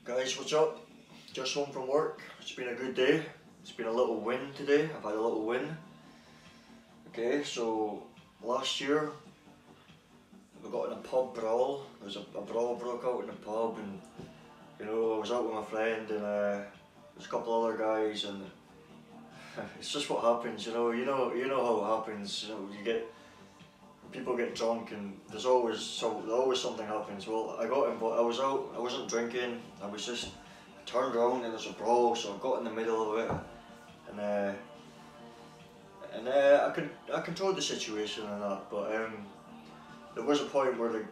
Guys, what's up? Just home from work. It's been a good day. It's been a little win today. I've had a little win. Okay, so last year we got in a pub brawl. There was a brawl broke out in the pub, and I was out with my friend and there's a couple other guys, and it's just what happens. You know how it happens. People get drunk, and there's always something happens. Well, I was out. I wasn't drinking. I turned around and there's a brawl, so I got in the middle of it, and I controlled the situation and that. But there was a point where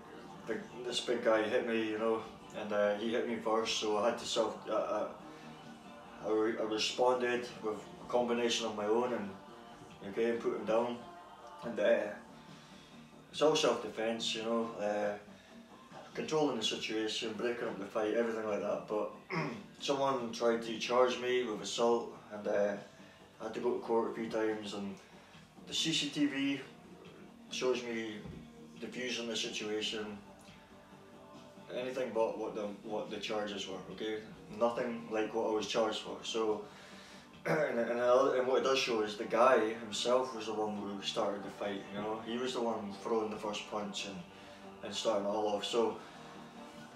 this big guy hit me, and he hit me first, so I had to I responded with a combination of my own and put him down, and it's all self-defense, controlling the situation, breaking up the fight, everything like that. But someone tried to charge me with assault, and I had to go to court a few times, and the CCTV shows me diffusing the situation, anything but what the charges were. Okay, nothing like what I was charged for. So and what it does show is the guy himself was the one who started the fight. He was the one throwing the first punch and starting it all off. So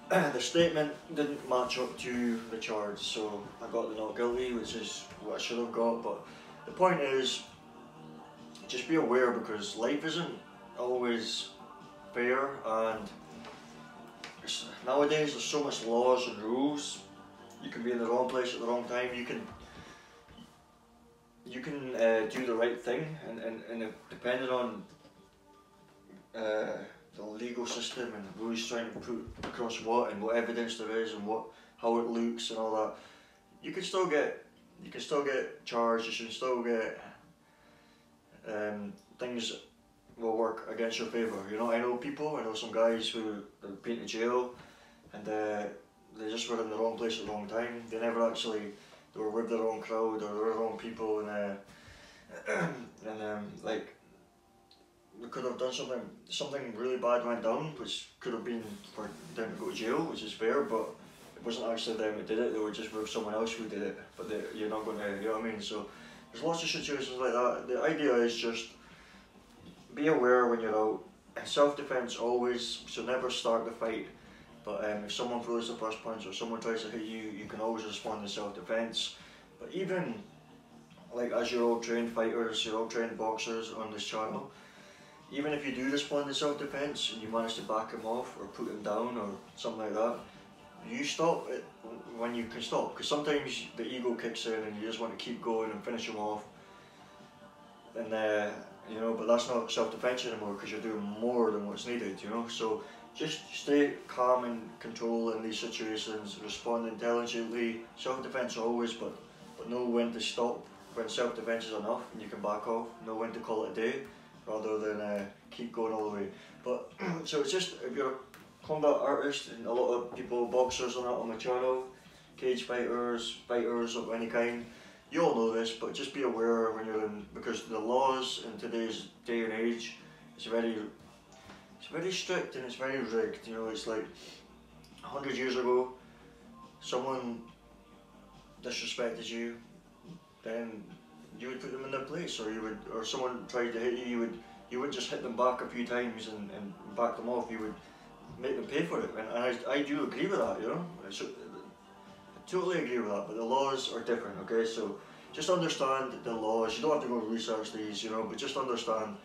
the statement didn't match up to the charge, so I got the not guilty, which is what I should have got. But the point is, just be aware, because life isn't always fair, and nowadays there's so much laws and rules. You can be in the wrong place at the wrong time. You can do the right thing, and depending on the legal system and who's trying to put across what and what evidence there is and how it looks and all that, you can still get charged. You should still get things will work against your favour. I know some guys who have been to jail, and they just were in the wrong place at the wrong time. They were with the wrong crowd or the wrong people, and like, they could have done something really bad went down, which could have been for them to go to jail, which is fair, but it wasn't actually them that did it. They were just with someone else who did it, but you're not going to, you know what I mean? So there's lots of situations like that. The idea is just be aware when you're out. Self-defense always, so never start the fight. But if someone throws the first punch or someone tries to hit you, you can always respond in self-defense. But even, like, as you're all trained fighters, you're all trained boxers on this channel, even if you do respond in self-defense and you manage to back him off or put him down or something like that, you stop it when you can stop. Because sometimes the ego kicks in and you just want to keep going and finish him off. And but that's not self-defense anymore, because you're doing more than what's needed, So just stay calm and control in these situations, respond intelligently, self-defense always, but know when to stop, when self-defense is enough and you can back off, know when to call it a day, rather than keep going all the way. But so it's just, if you're a combat artist, and a lot of people, boxers on my channel, cage fighters of any kind, you all know this, but just be aware when you're in, because the laws in today's day and age is very strict and it's very rigged. It's like 100 years ago, someone disrespected you, then you would put them in their place, or someone tried to hit you, you would just hit them back a few times and back them off. You would make them pay for it, and I do agree with that. I totally agree with that, but the laws are different. Okay, so just understand the laws. You don't have to go research these, but just understand.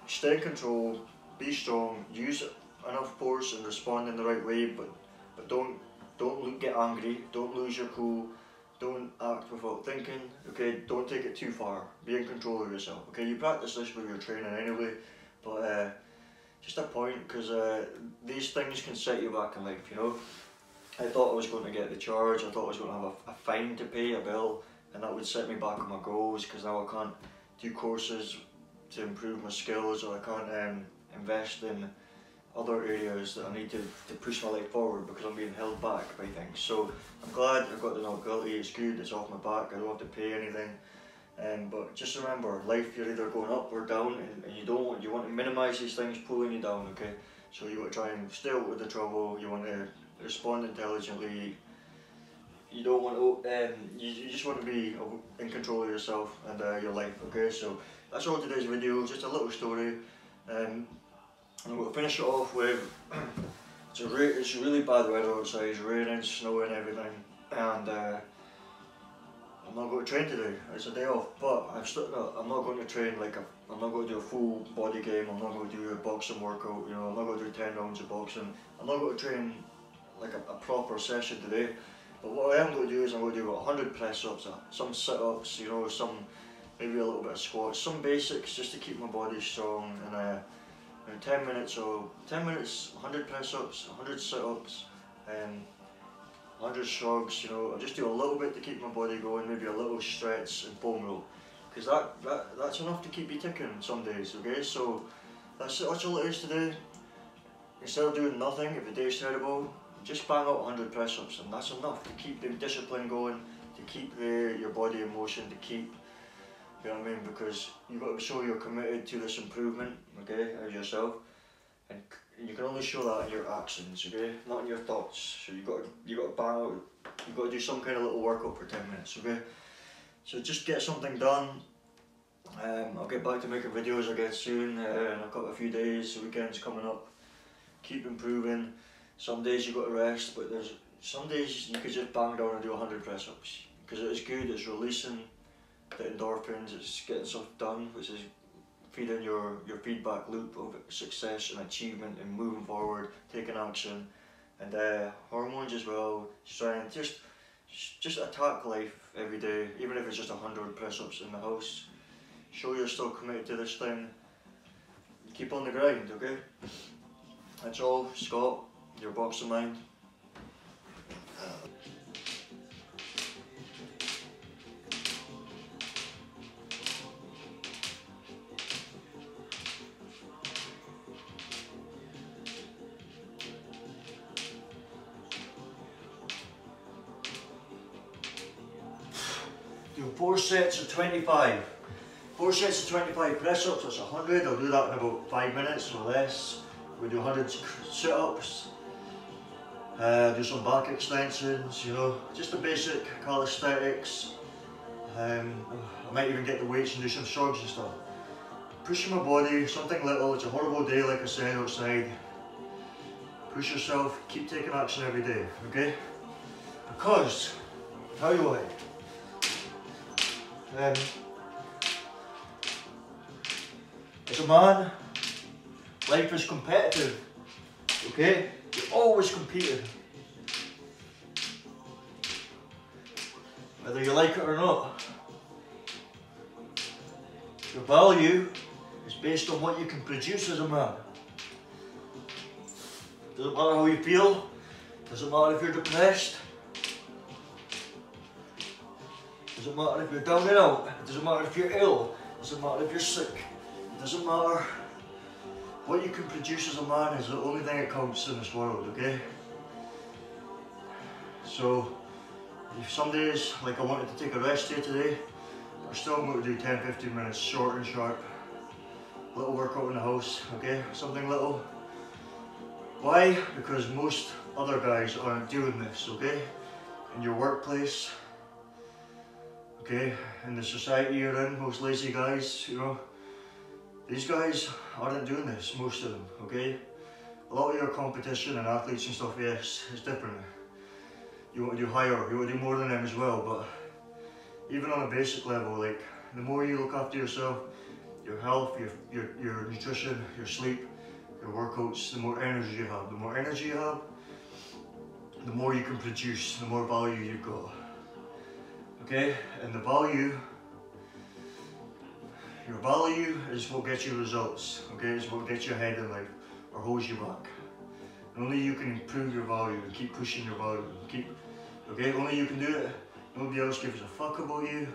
Stay in control. Be strong. Use enough force and respond in the right way, but don't get angry. Don't lose your cool. Don't act without thinking. Okay, don't take it too far. Be in control of yourself. Okay, you practice this with your training anyway, but just a point, because these things can set you back in life. I thought I was going to get the charge. I thought I was going to have a fine to pay, a bill, and that would set me back on my goals, because now I can't do courses to improve my skills, or I can't invest in other areas that I need to push my life forward, because I'm being held back by things. So I'm glad I got the not guilty. It's good, it's off my back, I don't have to pay anything. But just remember, life, you're either going up or down, and you want to minimise these things pulling you down. Okay, so you want to try and stay out with the trouble. You want to respond intelligently. You don't want to, you just want to be in control of yourself and your life, okay? So that's all today's video, just a little story. And I'm going to finish it off with, it's really bad weather outside, it's raining, snowing, everything. And I'm not going to train today, it's a day off, but I'm not going to train like I'm not going to do a full body game, I'm not going to do a boxing workout, you know, I'm not going to do 10 rounds of boxing. I'm not going to train like a proper session today. But what I am going to do is I'm going to do about 100 press-ups, some sit-ups, you know, maybe a little bit of squats, some basics just to keep my body strong. And in 10 minutes, 100 press-ups, 100 sit-ups, 100 shrugs, you know. I'll just do a little bit to keep my body going, maybe a little stretch and foam roll, because that's enough to keep you ticking some days, okay? So that's all it is today. Instead of doing nothing, if the day's terrible, just bang out 100 press-ups, and that's enough to keep the discipline going, to keep your body in motion, to keep, you know what I mean, because you've got to show you're committed to this improvement, okay, of yourself, and you can only show that in your actions, okay, not in your thoughts. So you got to bang out, you've got to do some kind of little workout for 10 minutes, okay. So just get something done. I'll get back to making videos again soon, and I've got a few days, the weekend's coming up. Keep improving. Some days you've got to rest, but there's some days you could just bang down and do 100 press-ups, because it is good, it's releasing the endorphins, it's getting stuff done, which is feeding your feedback loop of success and achievement and moving forward, taking action, and hormones as well, strength, just attack life every day, even if it's just 100 press-ups in the house. Show you're still committed to this thing, keep on the grind, okay? That's all, Scott, your boxing mind. Do 4 sets of 25. 4 sets of 25 press-ups, that's 100. I'll do that in about 5 minutes or less. We'll do 100 sit-ups. Do some back extensions, you know, just the basic calisthenics. I might even get the weights and do some shrugs and stuff. Pushing my body, something little. It's a horrible day, like I said, outside. Push yourself, keep taking action every day, okay? Because, I'll tell you why. As a man, life is competitive, okay? You're always competing. Whether you like it or not. Your value is based on what you can produce as a man. Doesn't matter how you feel, doesn't matter if you're depressed, doesn't matter if you're down and out, it doesn't matter if you're ill, it doesn't matter if you're sick, it doesn't matter. What you can produce as a man is the only thing that counts in this world, okay? So, if some days, like I wanted to take a rest here today, I'm still going to do 10-15 minutes, short and sharp. Little workout in the house, okay? Something little. Why? Because most other guys aren't doing this, okay? In your workplace, okay? In the society you're in, most lazy guys, you know? These guys aren't doing this, most of them, okay? A lot of your competition and athletes and stuff, yes, it's different. You want to do higher, you want to do more than them as well, but even on a basic level, like, the more you look after yourself, your health, your nutrition, your sleep, your workouts, the more energy you have. The more energy you have, the more you can produce, the more value you've got. Okay? And the value, your value is what gets you results. Okay? It's what gets you ahead in life or holds you back. And only you can improve your value and keep pushing your value. Okay? Only you can do it. Nobody else gives a fuck about you.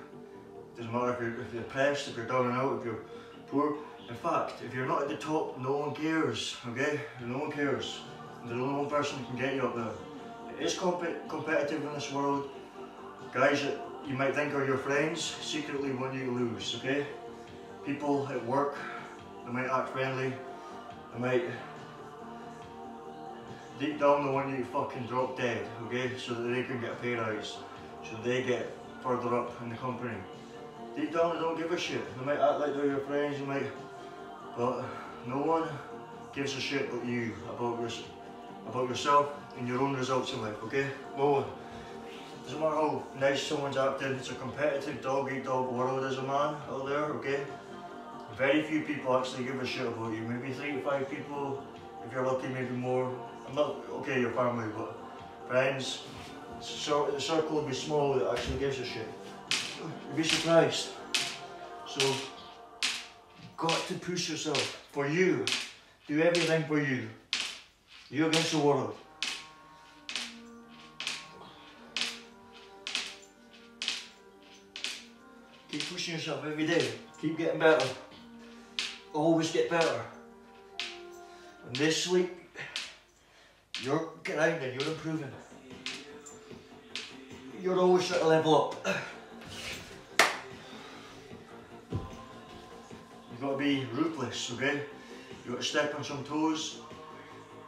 Doesn't matter if you're depressed, if you're down and out, if you're poor. In fact, if you're not at the top, no one cares, okay? No one cares. There's only one person who can get you up there. It is competitive in this world. Guys that you might think are your friends, secretly want you to lose, okay? People at work, they might act friendly, they might deep down they want you to fucking drop dead, okay? So that they can get a pay rise, so they get further up in the company. Deep down they don't give a shit. They might act like they're your friends, but no one gives a shit about you, about yourself and your own results in life, okay? No one. Doesn't matter how nice someone's acting, it's a competitive dog-eat-dog world as a man out there, okay? Very few people actually give a shit about you. Maybe 3 to 5 people, if you're lucky, maybe more. I'm not, okay, your family, but friends. So the circle will be small that actually gives a shit. You'd be surprised. So, you've got to push yourself. For you. Do everything for you. You against the world. Keep pushing yourself every day. Keep getting better. Always get better. And this week, you're grinding, you're improving. You're always trying to level up. You've got to be ruthless, okay? You've got to step on some toes.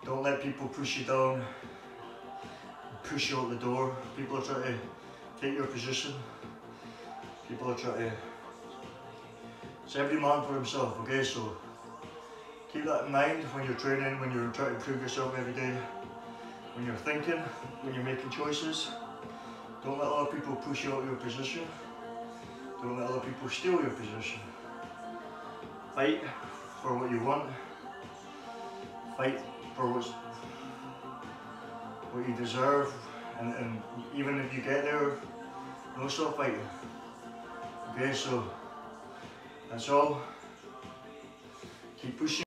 Don't let people push you down, push you out the door. People are trying to take your position. People are trying to... It's every man for himself, okay? So keep that in mind when you're training, when you're trying to improve yourself every day, when you're thinking, when you're making choices. Don't let other people push you out of your position. Don't let other people steal your position. Fight for what you want. Fight for what you deserve. And even if you get there, don't stop fighting. Okay, so that's all. Keep pushing.